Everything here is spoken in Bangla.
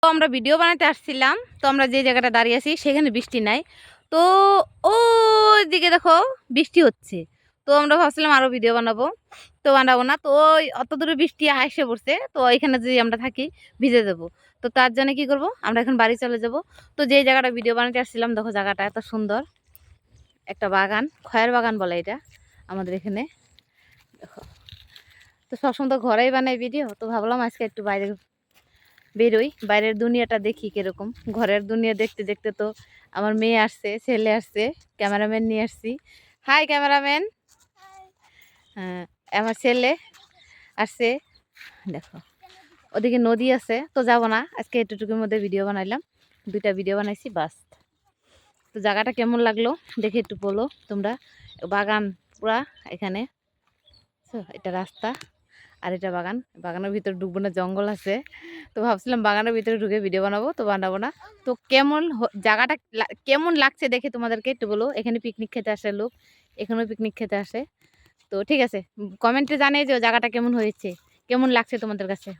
তো আমরা ভিডিও বানাতে আসছিলাম, তো আমরা যে জায়গাটা দাঁড়িয়ে আছি সেখানে বৃষ্টি নাই। তো ওইদিকে দেখো বৃষ্টি হচ্ছে। তো আমরা ভাবছিলাম আরো ভিডিও বানাবো, তো বানাবো না। তো ওই অত দূরে বৃষ্টি এসে পড়ছে, তো এখানে যদি আমরা থাকি ভিজে যাবো। তো তার জন্য কি করব, আমরা এখন বাড়ি চলে যাব। তো যে জায়গাটা ভিডিও বানাতে আসছিলাম, দেখো জায়গাটা এত সুন্দর, একটা বাগান, খয়ের বাগান বলে এটা আমাদের এখানে। দেখো, তো সবসময় তো ঘরেই বানাই ভিডিও, তো ভাবলাম আজকে একটু বাইরে বেরোই, বাইরের দুনিয়াটা দেখি কিরকম। ঘরের দুনিয়া দেখতে দেখতে তো আমার মেয়ে আসছে, ছেলে আসছে, ক্যামেরাম্যান নিয়ে আসছি। Hi cameraman. হ্যাঁ, আমার ছেলে আসছে। দেখো ওদিকে নদী আছে, তো যাব না আজকে, এটুকুর মধ্যে ভিডিও বানাইলাম, 2টা ভিডিও বানাইছি বাস। তো জায়গাটা কেমন লাগলো দেখে একটু বলো তোমরা। বাগান পুরা এখানে, এটা রাস্তা আর এটা বাগান। বাগানের ভিতরে ঢুকবো না, জঙ্গল আছে। তো ভাবছিলাম বাগানের ভিতরে ঢুকে ভিডিও বানাবো, তো বানাবো না। তো কেমন জায়গাটা কেমন লাগছে দেখে তোমাদেরকে একটু বলো। এখানে পিকনিক খেতে আসে লোক, এখানেও পিকনিক খেতে আসে। তো ঠিক আছে, কমেন্টে জানিয়ে যে জায়গাটা কেমন হয়েছে, কেমন লাগছে তোমাদের কাছে।